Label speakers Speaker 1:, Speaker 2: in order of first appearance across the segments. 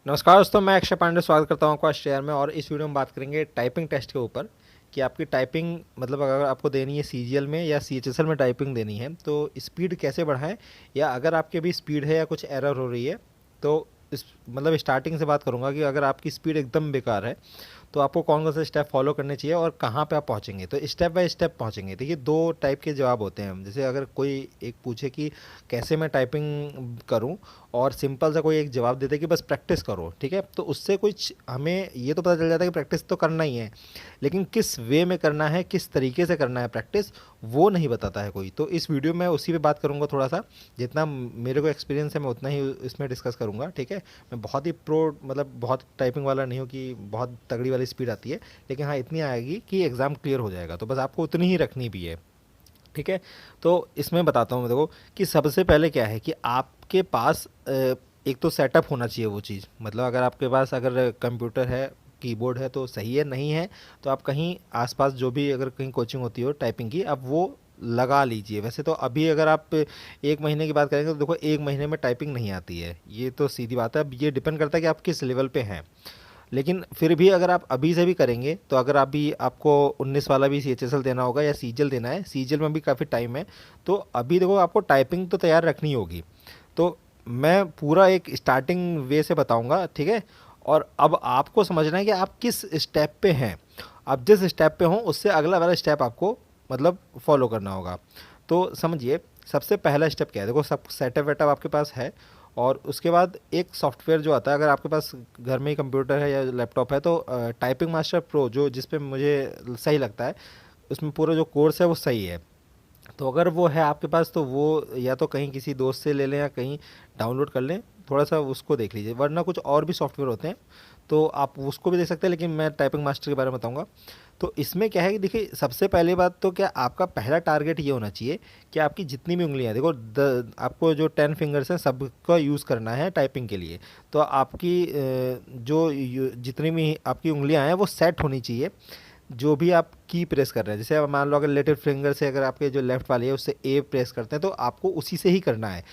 Speaker 1: नमस्कार दोस्तों, मैं अक्षय पांडे स्वागत करता हूं आपका शेयर में। और इस वीडियो में बात करेंगे टाइपिंग टेस्ट के ऊपर कि आपकी टाइपिंग मतलब अगर आपको देनी है सीजीएल में या सीएचएसएल में टाइपिंग देनी है तो स्पीड कैसे बढ़ाएं, या अगर आपके भी स्पीड है या कुछ एरर हो रही है तो इस मतलब स्टार्टिंग से बात करूंगा कि अगर आपकी स्पीड एकदम बेकार है तो आपको कौन कौन से स्टेप फॉलो करने चाहिए और कहाँ पे आप पहुँचेंगे। तो स्टेप बाय स्टेप पहुँचेंगे। देखिए, दो टाइप के जवाब होते हैं। जैसे अगर कोई एक पूछे कि कैसे मैं टाइपिंग करूं, और सिंपल सा कोई एक जवाब देते कि बस प्रैक्टिस करो, ठीक है, तो उससे कुछ हमें ये तो पता चल जाता है कि प्रैक्टिस तो करना ही है, लेकिन किस वे में करना है, किस तरीके से करना है प्रैक्टिस, वो नहीं बताता है कोई। तो इस वीडियो में उसी पे बात करूंगा। थोड़ा सा जितना मेरे को एक्सपीरियंस है मैं उतना ही इसमें डिस्कस करूंगा, ठीक है। मैं बहुत ही प्रो मतलब बहुत टाइपिंग वाला नहीं हूँ कि बहुत तगड़ी वाली स्पीड आती है, लेकिन हाँ इतनी आएगी कि एग्ज़ाम क्लियर हो जाएगा। तो बस आपको उतनी ही रखनी भी है, ठीक है। तो इसमें बताता हूँ मैं देखो कि सबसे पहले क्या है कि आपके पास एक तो सेटअप होना चाहिए वो चीज़। मतलब अगर आपके पास अगर कंप्यूटर है, कीबोर्ड है तो सही है, नहीं है तो आप कहीं आसपास जो भी अगर कहीं कोचिंग होती हो टाइपिंग की, आप वो लगा लीजिए। वैसे तो अभी अगर आप एक महीने की बात करेंगे तो देखो एक महीने में टाइपिंग नहीं आती है, ये तो सीधी बात है। अब ये डिपेंड करता है कि आप किस लेवल पे हैं, लेकिन फिर भी अगर आप अभी से भी करेंगे तो अगर अभी आपको 19 वाला भी सीएचएसएल देना होगा या सीजीएल देना है, सीजीएल में भी काफ़ी टाइम है, तो अभी देखो आपको टाइपिंग तो तैयार रखनी होगी। तो मैं पूरा एक स्टार्टिंग वे से बताऊंगा, ठीक है। और अब आपको समझना है कि आप किस स्टेप पे हैं। आप जिस स्टेप पे हो उससे अगला वाला स्टेप आपको मतलब फॉलो करना होगा। तो समझिए, सबसे पहला स्टेप क्या है। देखो, सब सेटअप वेटअप आपके पास है, और उसके बाद एक सॉफ्टवेयर जो आता है, अगर आपके पास घर में ही कंप्यूटर है या लैपटॉप है तो टाइपिंग मास्टर प्रो जो जिस पे मुझे सही लगता है, उसमें पूरा जो कोर्स है वो सही है। तो अगर वो है आपके पास तो वो या तो कहीं किसी दोस्त से ले लें या कहीं डाउनलोड कर लें, थोड़ा सा उसको देख लीजिए। वरना कुछ और भी सॉफ्टवेयर होते हैं तो आप उसको भी देख सकते हैं, लेकिन मैं टाइपिंग मास्टर के बारे में बताऊंगा। तो इसमें क्या है कि देखिए, सबसे पहली बात तो क्या आपका पहला टारगेट ये होना चाहिए कि आपकी जितनी भी उंगलियां हैं, देखो आपको जो 10 फिंगर्स हैं सबका यूज़ करना है टाइपिंग के लिए। तो आपकी जितनी भी आपकी उंगलियां हैं वो सेट होनी चाहिए। जो भी आप की प्रेस कर रहे हैं, जैसे अब मान लो अगर लिटिल फिंगर से अगर आपके जो लेफ्ट वाली है उससे ए प्रेस करते हैं तो आपको उसी से ही करना है।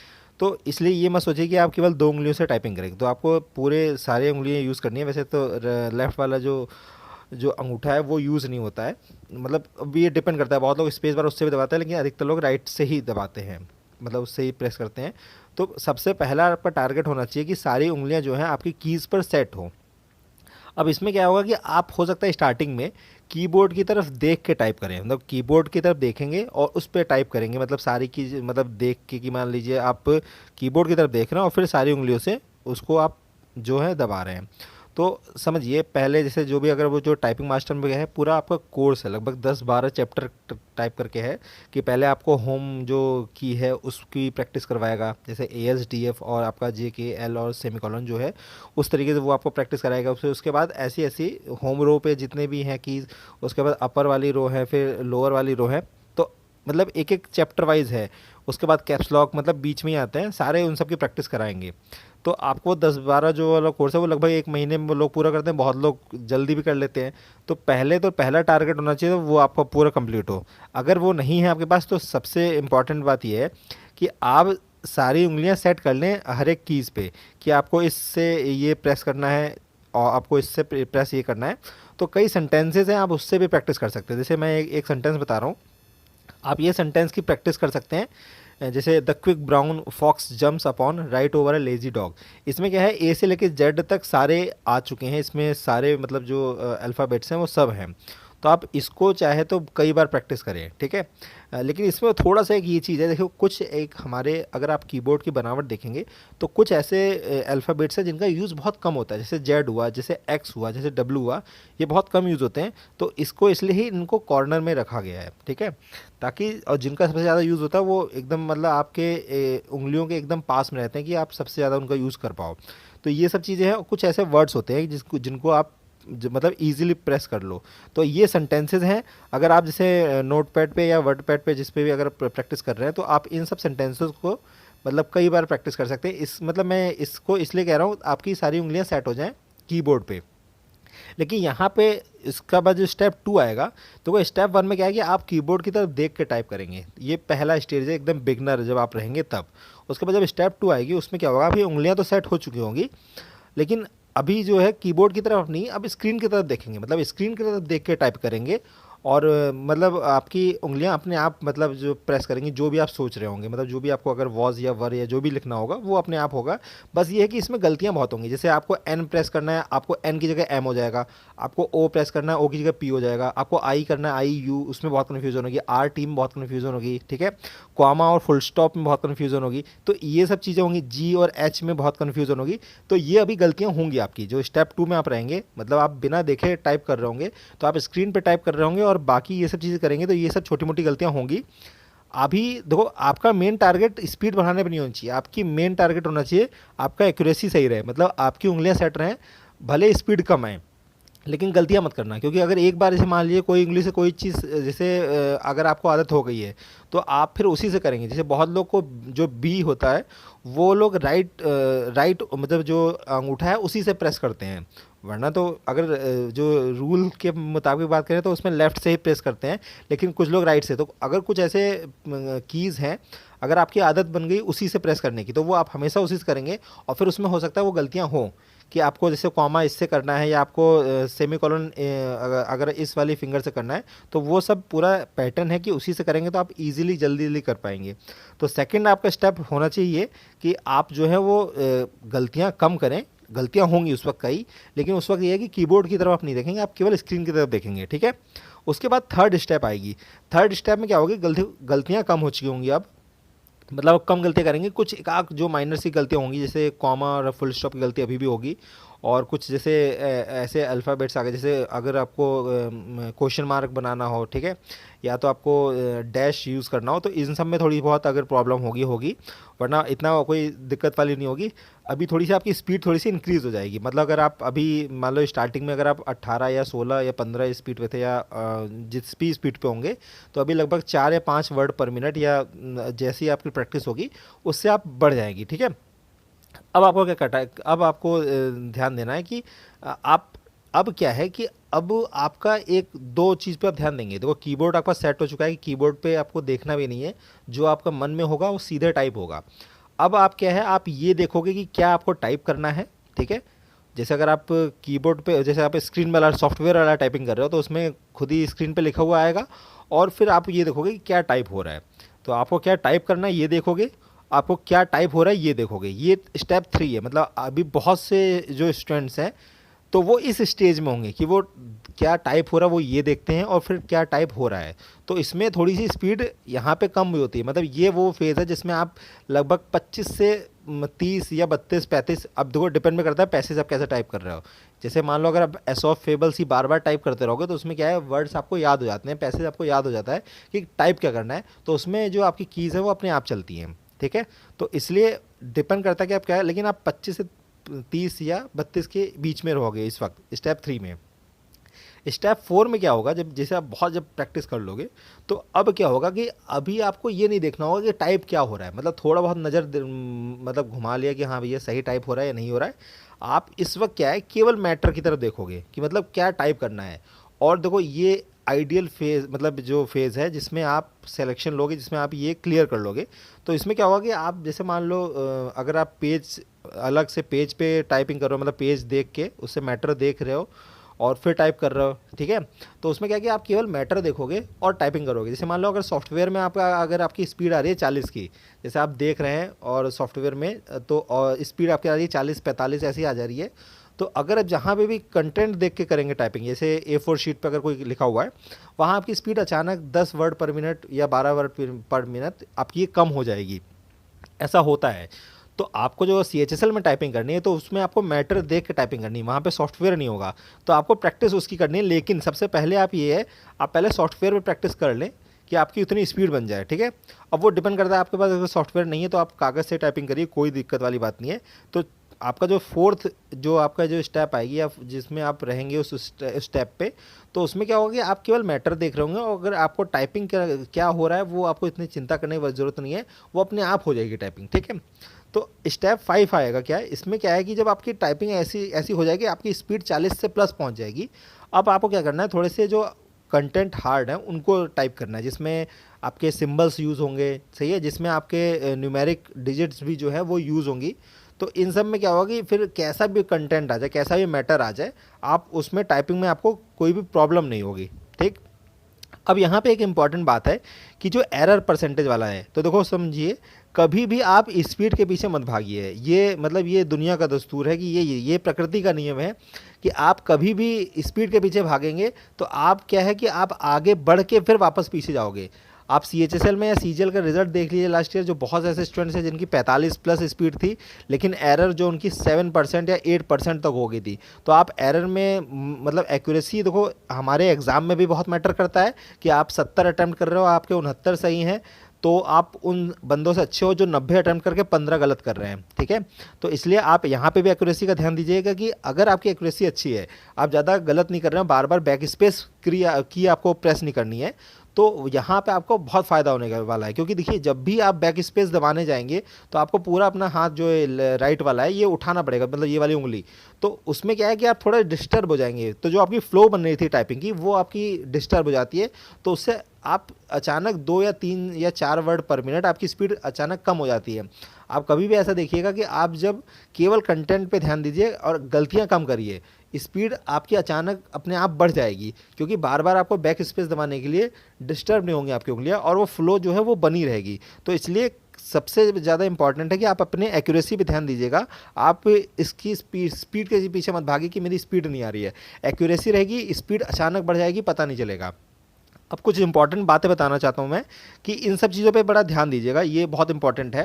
Speaker 1: तो इसलिए ये मत सोचिए कि आप केवल दो उंगलियों से टाइपिंग करेंगे, तो आपको पूरे सारे उंगलियां यूज़ करनी है। वैसे तो लेफ्ट वाला जो जो अंगूठा है वो यूज़ नहीं होता है। मतलब अब ये डिपेंड करता है, बहुत लोग स्पेस बार उससे भी दबाते हैं, लेकिन अधिकतर लोग राइट से ही दबाते हैं, मतलब उससे ही प्रेस करते हैं। तो सबसे पहला आपका टारगेट होना चाहिए कि सारी उंगलियां जो हैं आपकी कीज़ पर सेट हो। अब इसमें क्या होगा कि आप हो सकता है स्टार्टिंग में कीबोर्ड की तरफ देख के टाइप करें, मतलब कीबोर्ड की तरफ देखेंगे और उस पर टाइप करेंगे, मतलब सारी की मतलब देख के कि मान लीजिए आप कीबोर्ड की तरफ देख रहे हैं और फिर सारी उंगलियों से उसको आप जो है दबा रहे हैं। तो समझिए, पहले जैसे जो भी अगर वो जो टाइपिंग मास्टर में है पूरा आपका कोर्स है, लगभग 10-12 चैप्टर टाइप करके है कि पहले आपको होम जो की है उसकी प्रैक्टिस करवाएगा, जैसे ASDF और आपका JKL और सेमिकोलन जो है उस तरीके से वो आपको प्रैक्टिस कराएगा। फिर उसके बाद ऐसी ऐसी होम रो पे जितने भी हैं कीज़, उसके बाद अपर वाली रो है, फिर लोअर वाली रो है। तो मतलब एक एक चैप्टर वाइज है। उसके बाद कैप्स लॉक मतलब बीच में ही आते हैं सारे, उन सब की प्रैक्टिस कराएंगे। तो आपको 10-12 जो वाला कोर्स है वो लगभग एक महीने में वो लोग पूरा करते हैं, बहुत लोग जल्दी भी कर लेते हैं। तो पहले तो पहला टारगेट होना चाहिए वो आपका पूरा कंप्लीट हो। अगर वो नहीं है आपके पास तो सबसे इम्पॉर्टेंट बात यह है कि आप सारी उंगलियां सेट कर लें हर एक कीज़ पे, कि आपको इससे ये प्रेस करना है और आपको इससे प्रेस ये करना है। तो कई सेंटेंसेस हैं, आप उससे भी प्रैक्टिस कर सकते हैं। जैसे मैं एक सेंटेंस बता रहा हूँ, आप ये सेंटेंस की प्रैक्टिस कर सकते हैं। जैसे the quick brown fox jumps upon right over a lazy dog. इसमें क्या है, ए से लेकर जेड तक सारे आ चुके हैं, इसमें सारे मतलब जो अल्फ़ाबेट्स हैं वो सब हैं। तो आप इसको चाहे तो कई बार प्रैक्टिस करें, ठीक है। लेकिन इसमें थोड़ा सा एक ये चीज़ है, देखो कुछ एक हमारे अगर आप कीबोर्ड की बनावट देखेंगे तो कुछ ऐसे अल्फ़ाबेट्स हैं जिनका यूज़ बहुत कम होता है, जैसे जेड हुआ, जैसे एक्स हुआ, जैसे डब्ल्यू हुआ, ये बहुत कम यूज़ होते हैं। तो इसको इसलिए ही इनको कॉर्नर में रखा गया है, ठीक है, ताकि और जिनका सबसे ज़्यादा यूज़ होता है वो एकदम मतलब आपके उंगलियों के एकदम पास में रहते हैं कि आप सबसे ज़्यादा उनका यूज़ कर पाओ। तो ये सब चीज़ें हैं। और कुछ ऐसे वर्ड्स होते हैं जिसको जिनको आप मतलब इजीली प्रेस कर लो। तो ये सेंटेंसेस हैं। अगर आप जैसे नोट पैड पे या वर्ड पैड पे जिस पे भी अगर प्रैक्टिस कर रहे हैं तो आप इन सब सेंटेंसेस को मतलब कई बार प्रैक्टिस कर सकते हैं। इस मतलब मैं इसको इसलिए कह रहा हूँ आपकी सारी उंगलियां सेट हो जाएं कीबोर्ड पे। लेकिन यहाँ पे इसका बाद जो स्टेप 2 आएगा, तो वो स्टेप 1 में क्या है कि आप कीबोर्ड की तरफ देख के टाइप करेंगे। ये पहला स्टेज है, एकदम बिगनर जब आप रहेंगे तब। उसके बाद जब स्टेप 2 आएगी उसमें क्या होगा, आपकी उंगलियां तो सेट हो चुकी होंगी, लेकिन अभी जो है कीबोर्ड की तरफ नहीं, अब स्क्रीन की तरफ देखेंगे, मतलब स्क्रीन की तरफ देख के टाइप करेंगे। और मतलब आपकी उंगलियां अपने आप मतलब जो प्रेस करेंगी, जो भी आप सोच रहे होंगे, मतलब जो भी आपको अगर वॉज या वर या जो भी लिखना होगा वो अपने आप होगा। बस ये है कि इसमें गलतियां बहुत होंगी। जैसे आपको एन प्रेस करना है, आपको एन की जगह एम हो जाएगा। आपको ओ प्रेस करना है, ओ की जगह पी हो जाएगा। आपको आई करना है, आई यू, उसमें बहुत कन्फ्यूजन होगी। आर टी में बहुत कन्फ्यूजन होगी, ठीक है। क्वामा और फुल स्टॉप में बहुत कन्फ्यूजन होगी। तो ये सब चीज़ें होंगी। जी और एच में बहुत कन्फ्यूजन होगी। तो ये अभी गलतियां होंगी आपकी। जो स्टेप 2 में आप रहेंगे, मतलब आप बिना देखे टाइप कर रहे होंगे, तो आप स्क्रीन पे टाइप कर रहे होंगे और बाकी ये सब चीज़ें करेंगे, तो ये सब छोटी मोटी गलतियां होंगी। अभी देखो, आपका मेन टारगेट स्पीड बढ़ाने पर नहीं होनी चाहिए। आपकी मेन टारगेट होना चाहिए आपका एक्यूरेसी सही रहे, मतलब आपकी उंगलियां सेट रहें, भले स्पीड कम आए, लेकिन गलतियां मत करना। क्योंकि अगर एक बार जैसे मान लीजिए कोई इंग्लिश से कोई चीज़, जैसे अगर आपको आदत हो गई है, तो आप फिर उसी से करेंगे। जैसे बहुत लोग को जो बी होता है, वो लोग राइट मतलब जो अंगूठा है उसी से प्रेस करते हैं। वरना तो अगर जो रूल के मुताबिक बात करें तो उसमें लेफ़्ट से ही प्रेस करते हैं, लेकिन कुछ लोग राइट से। तो अगर कुछ ऐसे कीज़ हैं, अगर आपकी आदत बन गई उसी से प्रेस करने की, तो वो आप हमेशा उसी से करेंगे। और फिर उसमें हो सकता है वो गलतियाँ हों, कि आपको जैसे कॉमा इससे करना है, या आपको सेमी कॉलन अगर इस वाली फिंगर से करना है, तो वो सब पूरा पैटर्न है कि उसी से करेंगे तो आप इजीली जल्दी जल्दी कर पाएंगे। तो सेकंड आपका स्टेप होना चाहिए कि आप जो है वो गलतियां कम करें। गलतियां होंगी उस वक्त कई, लेकिन उस वक्त ये है कि कीबोर्ड की तरफ आप नहीं देखेंगे, आप केवल स्क्रीन की तरफ देखेंगे, ठीक है। उसके बाद थर्ड स्टेप आएगी। थर्ड स्टेप में क्या होगी, गलतियां कम हो चुकी होंगी अब, मतलब अब कम गलतियाँ करेंगे। कुछ एक आध जो माइनर सी गलतियाँ होंगी, जैसे कॉमा और फुल स्टॉप की गलती अभी भी होगी। और कुछ जैसे ऐसे अल्फ़ाबेट्स आ गए, जैसे अगर आपको क्वेश्चन मार्क बनाना हो, ठीक है, या तो आपको डैश यूज़ करना हो, तो इन सब में थोड़ी बहुत अगर प्रॉब्लम होगी होगी, वरना इतना कोई दिक्कत वाली नहीं होगी। अभी थोड़ी सी आपकी स्पीड थोड़ी सी इंक्रीज़ हो जाएगी। मतलब अगर आप अभी मान लो स्टार्टिंग में अगर आप 18 या 16 या 15 स्पीड पे थे, या जिस भी स्पीड पे होंगे, तो अभी लगभग 4 या 5 वर्ड पर मिनट, या जैसी आपकी प्रैक्टिस होगी उससे आप बढ़ जाएगी, ठीक है। अब आपको क्या करना है, अब आपको ध्यान देना है कि आप, अब क्या है कि अब आपका एक दो चीज़ पे आप ध्यान देंगे। देखो, कीबोर्ड आपका सेट हो चुका है कि कीबोर्ड पे आपको देखना भी नहीं है, जो आपका मन में होगा वो सीधे टाइप होगा। अब आप क्या है, आप ये देखोगे कि क्या आपको टाइप करना है, ठीक है। जैसे अगर आप कीबोर्ड पे, जैसे आप स्क्रीन वाला सॉफ्टवेयर वाला टाइपिंग कर रहे हो, तो उसमें खुद ही स्क्रीन पे लिखा हुआ आएगा, और फिर आप ये देखोगे कि क्या टाइप हो रहा है। तो आपको क्या टाइप करना है ये देखोगे, आपको क्या टाइप हो रहा है ये देखोगे। ये स्टेप 3 है। मतलब अभी बहुत से जो स्टूडेंट्स हैं, तो वो इस स्टेज में होंगे कि वो क्या टाइप हो रहा है वो ये देखते हैं, और फिर क्या टाइप हो रहा है। तो इसमें थोड़ी सी स्पीड यहाँ पे कम भी होती है। मतलब ये वो फेज़ है जिसमें आप लगभग 25 से 30 या 32 35, अब देखो डिपेंड में करता है पैसेज आप कैसे टाइप कर रहे हो। जैसे मान लो अगर आप S of fables he bar bar type करते रहोगे, तो उसमें क्या है, वर्ड्स आपको याद हो जाते हैं, पैसेज आपको याद हो जाता है कि टाइप क्या करना है। तो उसमें जो आपकी कीज़ है वो अपने आप चलती हैं, ठीक है। तो इसलिए डिपेंड करता है कि आप क्या है, लेकिन आप 25 से 30 या 32 के बीच में रहोगे इस वक्त स्टेप 3 में। स्टेप 4 में क्या होगा, जब जैसे आप बहुत जब प्रैक्टिस कर लोगे, तो अब क्या होगा कि अभी आपको ये नहीं देखना होगा कि टाइप क्या हो रहा है। मतलब थोड़ा बहुत नज़र मतलब घुमा लिया कि हाँ भैया सही टाइप हो रहा है या नहीं हो रहा है। आप इस वक्त क्या है, केवल मैटर की तरफ देखोगे कि मतलब क्या टाइप करना है। और देखो, ये आइडियल फेज़, मतलब जो फेज़ है जिसमें आप सिलेक्शन लोगे, जिसमें आप ये क्लियर कर लोगे। तो इसमें क्या होगा कि आप जैसे मान लो अगर आप पेज, अलग से पेज पे टाइपिंग कर रहे हो, मतलब पेज देख के उससे मैटर देख रहे हो और फिर टाइप कर रहे हो, ठीक है। तो उसमें क्या है कि आप केवल मैटर देखोगे और टाइपिंग करोगे। जैसे मान लो अगर सॉफ्टवेयर में आपका, अगर आपकी स्पीड आ रही है 40 की, जैसे आप देख रहे हैं, और सॉफ्टवेयर में तो और स्पीड आपकी आ रही है 40 45 ऐसी आ जा रही है। तो अगर आप जहाँ पे भी कंटेंट देख के करेंगे टाइपिंग, जैसे A4 शीट पे अगर कोई लिखा हुआ है, वहाँ आपकी स्पीड अचानक 10 वर्ड पर मिनट या 12 वर्ड पर मिनट आपकी ये कम हो जाएगी। ऐसा होता है। तो आपको जो CHSL में टाइपिंग करनी है, तो उसमें आपको मैटर देख के टाइपिंग करनी है, वहाँ पे सॉफ्टवेयर नहीं होगा। तो आपको प्रैक्टिस उसकी करनी है, लेकिन सबसे पहले आप ये है, आप पहले सॉफ्टवेयर में प्रैक्टिस कर लें कि आपकी उतनी स्पीड बन जाए, ठीक है। अब वो डिपेंड करता है, आपके पास अगर सॉफ्टवेयर नहीं है तो आप कागज़ से टाइपिंग करिए, कोई दिक्कत वाली बात नहीं है। तो आपका जो फोर्थ, जो आपका जो स्टेप आएगी, या जिसमें आप रहेंगे उस स्टेप पे, तो उसमें क्या होगा कि आप केवल मैटर देख रहे होंगे, और अगर आपको टाइपिंग क्या हो रहा है वो आपको इतनी चिंता करने की ज़रूरत नहीं है, वो अपने आप हो जाएगी टाइपिंग, ठीक है। तो स्टेप 5 आएगा, क्या है इसमें, क्या है कि जब आपकी टाइपिंग ऐसी ऐसी हो जाएगी, आपकी स्पीड 40 से प्लस पहुंच जाएगी। अब आपको क्या करना है, थोड़े से जो कंटेंट हार्ड है उनको टाइप करना है, जिसमें आपके सिंबल्स यूज़ होंगे, सही है, जिसमें आपके न्यूमेरिक डिजिट्स भी जो है वो यूज़ होंगी। तो इन सब में क्या होगा कि फिर कैसा भी कंटेंट आ जाए, कैसा भी मैटर आ जाए, आप उसमें टाइपिंग में आपको कोई भी प्रॉब्लम नहीं होगी। ठीक। अब यहाँ पे एक इम्पॉर्टेंट बात है कि जो एरर परसेंटेज वाला है, तो देखो समझिए, कभी भी आप स्पीड के पीछे मत भागिए। ये मतलब ये दुनिया का दस्तूर है कि ये प्रकृति का नियम है कि आप कभी भी स्पीड के पीछे भागेंगे तो आप क्या है कि आप आगे बढ़ के फिर वापस पीछे जाओगे। आप CHSL में या CGL का रिजल्ट देख लीजिए लास्ट ईयर, जो बहुत ऐसे स्टूडेंट्स हैं जिनकी 45 प्लस स्पीड थी, लेकिन एरर जो उनकी 7% या 8% तक हो गई थी। तो आप एरर में मतलब एक्यूरेसी देखो, हमारे एग्ज़ाम में भी बहुत मैटर करता है कि आप 70 अटैम्प्ट कर रहे हो, आपके 69 सही हैं, तो आप उन बंदों से अच्छे हो जो 90 अटैम्प्ट करके 15 गलत कर रहे हैं। ठीक है, तो इसलिए आप यहाँ पे भी एक्यूरेसी का ध्यान दीजिएगा कि अगर आपकी एक्यूरेसी अच्छी है, आप ज़्यादा गलत नहीं कर रहे हो, बार बार बैक स्पेस की आपको प्रेस नहीं करनी है, तो यहाँ पे आपको बहुत फ़ायदा होने वाला है। क्योंकि देखिए, जब भी आप बैक स्पेस दबाने जाएंगे तो आपको पूरा अपना हाथ जो है राइट वाला है ये उठाना पड़ेगा, मतलब ये वाली उंगली। तो उसमें क्या है कि आप थोड़ा डिस्टर्ब हो जाएंगे, तो जो आपकी फ्लो बन रही थी टाइपिंग की वो आपकी डिस्टर्ब हो जाती है। तो उससे आप अचानक 2 या 3 या 4 वर्ड पर मिनट आपकी स्पीड अचानक कम हो जाती है। आप कभी भी ऐसा देखिएगा कि आप जब केवल कंटेंट पे ध्यान दीजिए और गलतियां कम करिए, स्पीड आपकी अचानक अपने आप बढ़ जाएगी। क्योंकि बार बार आपको बैक स्पेस दबाने के लिए डिस्टर्ब नहीं होंगी आपकी उंगलियां, और वो फ्लो जो है वो बनी रहेगी। तो इसलिए सबसे ज़्यादा इंपॉर्टेंट है कि आप अपने एक्यूरेसी पे ध्यान दीजिएगा। आप इसकी स्पीड के पीछे मत भागिए कि मेरी स्पीड नहीं आ रही है। एक्यूरेसी रहेगी, स्पीड अचानक बढ़ जाएगी, पता नहीं चलेगा। अब कुछ इंपॉर्टेंट बातें बताना चाहता हूँ मैं कि इन सब चीज़ों पे बड़ा ध्यान दीजिएगा, ये बहुत इंपॉर्टेंट है।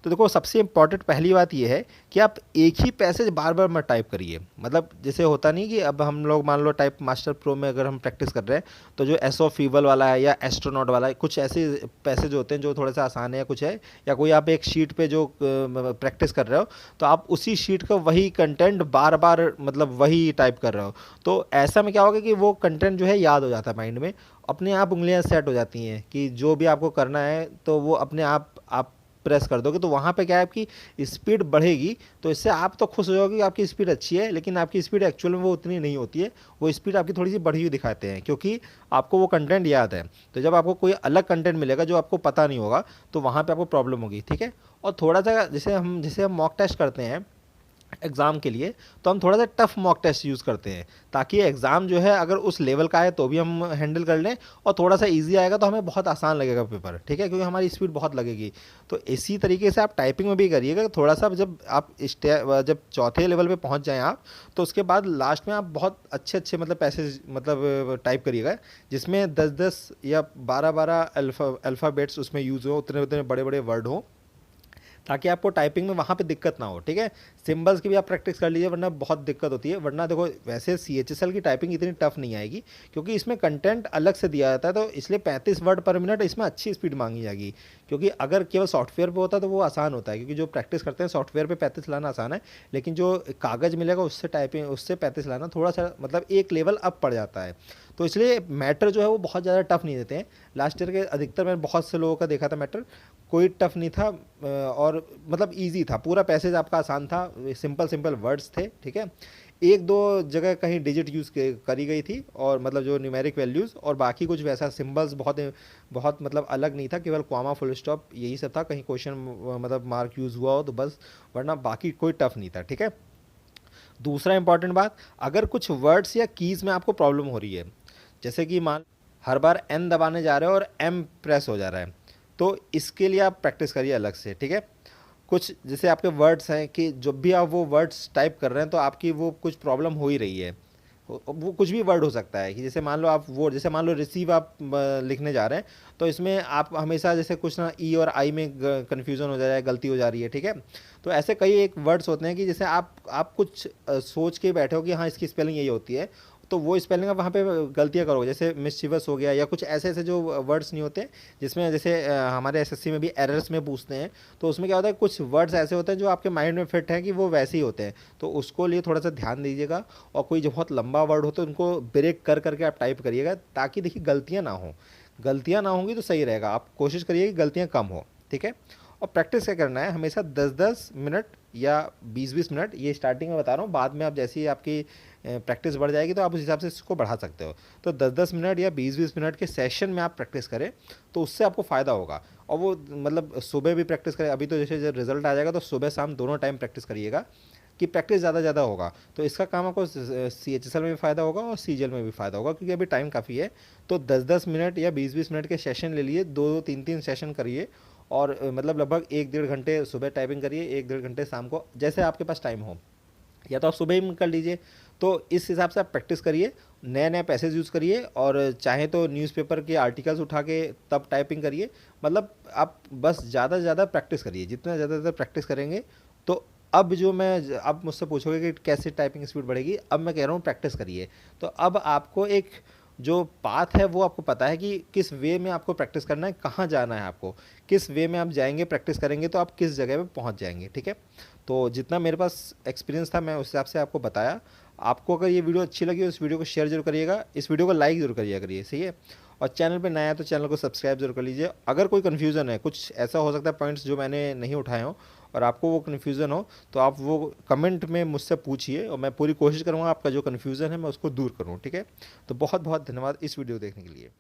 Speaker 1: तो देखो, सबसे इंपॉर्टेंट पहली बात ये है कि आप एक ही पैसेज बार बार मत टाइप करिए। मतलब जैसे होता नहीं कि अब हम लोग मान लो टाइप मास्टर प्रो में अगर हम प्रैक्टिस कर रहे हैं, तो जो एसओ फीबल वाला है या एस्ट्रोनॉट वाला है, कुछ ऐसे पैसेज होते हैं जो थोड़े से आसान है या कुछ है, या कोई आप एक शीट पे जो प्रैक्टिस कर रहे हो तो आप उसी शीट का वही कंटेंट बार बार मतलब वही टाइप कर रहे हो, तो ऐसा में क्या होगा कि वो कंटेंट जो है याद हो जाता है माइंड में, अपने आप उंगलियां सेट हो जाती हैं कि जो भी आपको करना है तो वो अपने आप प्रेस कर दोगे, तो वहाँ पे क्या है आपकी स्पीड बढ़ेगी। तो इससे आप तो खुश हो जाओगे कि आपकी स्पीड अच्छी है, लेकिन आपकी स्पीड एक्चुअल में वो उतनी नहीं होती है, वो स्पीड आपकी थोड़ी सी बढ़ी हुई दिखाते हैं क्योंकि आपको वो कंटेंट याद है। तो जब आपको कोई अलग कंटेंट मिलेगा जो आपको पता नहीं होगा, तो वहाँ पर आपको प्रॉब्लम होगी। ठीक है, और थोड़ा सा जैसे हम मॉक टेस्ट करते हैं एग्ज़ाम के लिए, तो हम थोड़ा सा टफ मॉक टेस्ट यूज़ करते हैं ताकि एग्ज़ाम जो है अगर उस लेवल का है तो भी हम हैंडल कर लें, और थोड़ा सा इजी आएगा तो हमें बहुत आसान लगेगा पेपर। ठीक है, क्योंकि हमारी स्पीड बहुत लगेगी। तो इसी तरीके से आप टाइपिंग में भी करिएगा थोड़ा सा, जब आप जब चौथे लेवल पे पहुंच जाएं आप, तो उसके बाद लास्ट में आप बहुत अच्छे मतलब पैसेज मतलब टाइप करिएगा जिसमें 10-10 या 12-12 अल्फ़ाबेट्स उसमें यूज़ हो, उतने उतने बड़े बड़े वर्ड हों, ताकि आपको टाइपिंग में वहाँ पे दिक्कत ना हो। ठीक है, सिंबल्स की भी आप प्रैक्टिस कर लीजिए, वरना बहुत दिक्कत होती है। वरना देखो, वैसे CHSL की टाइपिंग इतनी टफ नहीं आएगी क्योंकि इसमें कंटेंट अलग से दिया जाता है, तो इसलिए 35 वर्ड पर मिनट इसमें अच्छी स्पीड मांगी जाएगी। क्योंकि अगर केवल सॉफ्टवेयर पे होता तो वो आसान होता है, क्योंकि जो प्रैक्टिस करते हैं सॉफ्टवेयर पे 35 लाना आसान है, लेकिन जो कागज़ मिलेगा उससे टाइपिंग उससे 35 लाना थोड़ा सा मतलब एक लेवल अप पड़ जाता है। तो इसलिए मैटर जो है वो बहुत ज़्यादा टफ नहीं देते हैं। लास्ट ईयर के अधिकतर मैंने बहुत से लोगों का देखा था, मैटर कोई टफ नहीं था, और मतलब इजी था, पूरा पैसेज आपका आसान था, सिंपल वर्ड्स थे। ठीक है, एक दो जगह कहीं डिजिट यूज़ करी गई थी, और मतलब जो न्यूमेरिक वैल्यूज़, और बाकी कुछ वैसा सिंबल्स बहुत मतलब अलग नहीं था, केवल कॉमा फुल स्टॉप यही सब था, कहीं क्वेश्चन मतलब मार्क यूज़ हुआ हो तो बस, वरना बाकी कोई टफ नहीं था। ठीक है, दूसरा इंपॉर्टेंट बात, अगर कुछ वर्ड्स या कीज़ में आपको प्रॉब्लम हो रही है, जैसे कि मान हर बार एन दबाने जा रहे हो और एम प्रेस हो जा रहा है, तो इसके लिए आप प्रैक्टिस करिए अलग से। ठीक है, कुछ जैसे आपके वर्ड्स हैं कि जब भी आप वो वर्ड्स टाइप कर रहे हैं तो आपकी वो कुछ प्रॉब्लम हो ही रही है, वो कुछ भी वर्ड हो सकता है कि जैसे मान लो आप वो जैसे मान लो रिसीव आप लिखने जा रहे हैं, तो इसमें आप हमेशा जैसे कुछ ना ई और आई में कन्फ्यूज़न हो जा रहा है, गलती हो जा रही है। ठीक है, तो ऐसे कई एक वर्ड्स होते हैं कि जैसे आप कुछ सोच के बैठे हो कि हाँ इसकी स्पेलिंग यही होती है, तो वो स्पेलिंग आप वहाँ पे गलतियाँ करोगे, जैसे मिस्चीवस हो गया, या कुछ ऐसे ऐसे जो वर्ड्स नहीं होते जिसमें जैसे हमारे एसएससी में भी एरर्स में पूछते हैं, तो उसमें क्या होता है कुछ वर्ड्स ऐसे होते हैं जो आपके माइंड में फिट है कि वो वैसे ही होते हैं, तो उसको लिए थोड़ा सा ध्यान दीजिएगा। और कोई जो बहुत लंबा वर्ड हो तो उनको ब्रेक कर करके आप टाइप करिएगा, ताकि देखिए गलतियाँ ना हो, गलतियाँ ना होंगी तो सही रहेगा। आप कोशिश करिए कि गलतियाँ कम हो। ठीक है, और प्रैक्टिस क्या करना है, हमेशा 10-10 मिनट या 20-20 मिनट, ये स्टार्टिंग में बता रहा हूँ, बाद में आप जैसे ही आपकी प्रैक्टिस बढ़ जाएगी तो आप उस हिसाब से इसको बढ़ा सकते हो। तो 10-10 मिनट या 20-20 मिनट के सेशन में आप प्रैक्टिस करें तो उससे आपको फ़ायदा होगा। और वो मतलब सुबह भी प्रैक्टिस करें, अभी तो जैसे जब रिजल्ट आ जाएगा तो सुबह शाम दोनों टाइम प्रैक्टिस करिएगा कि प्रैक्टिस ज़्यादा होगा। तो इसका काम आपको CHSL में भी फ़ायदा होगा और CGL में भी फ़ायदा होगा, क्योंकि अभी टाइम काफ़ी है। तो 10-10 मिनट या 20-20 मिनट के सेशन ले लिए, 2-2 3-3 सेशन करिए, और मतलब लगभग 1-1.5 घंटे सुबह टाइपिंग करिए, 1-1.5 घंटे शाम को, जैसे आपके पास टाइम हो। या तो आप सुबह ही कर लीजिए। तो इस हिसाब से आप प्रैक्टिस करिए, नए नए पैसेज यूज़ करिए, और चाहे तो न्यूज़पेपर के आर्टिकल्स उठा के तब टाइपिंग करिए। मतलब आप बस ज़्यादा से ज़्यादा प्रैक्टिस करिए, जितना ज़्यादा प्रैक्टिस करेंगे। तो अब जो मैं अब मुझसे पूछोगे कि कैसे टाइपिंग स्पीड बढ़ेगी, अब मैं कह रहा हूँ प्रैक्टिस करिए। तो अब आपको एक जो पाथ है वो आपको पता है कि किस वे में आपको प्रैक्टिस करना है, कहाँ जाना है आपको, किस वे में आप जाएंगे प्रैक्टिस करेंगे तो आप किस जगह पे पहुंच जाएंगे। ठीक है, तो जितना मेरे पास एक्सपीरियंस था मैं उस हिसाब से आपको बताया। आपको अगर ये वीडियो अच्छी लगी तो इस वीडियो को शेयर जरूर करिएगा, इस वीडियो को लाइक जरूर करिएगा करिए, सही है। और चैनल पे नया है तो चैनल को सब्सक्राइब जरूर कर लीजिए। अगर कोई कन्फ्यूज़न है, कुछ ऐसा हो सकता है पॉइंट्स जो मैंने नहीं उठाए हों और आपको वो कन्फ्यूज़न हो, तो आप वो कमेंट में मुझसे पूछिए और मैं पूरी कोशिश करूँगा आपका जो कन्फ्यूज़न है मैं उसको दूर करूँ। ठीक है, तो बहुत बहुत धन्यवाद इस वीडियो देखने के लिए।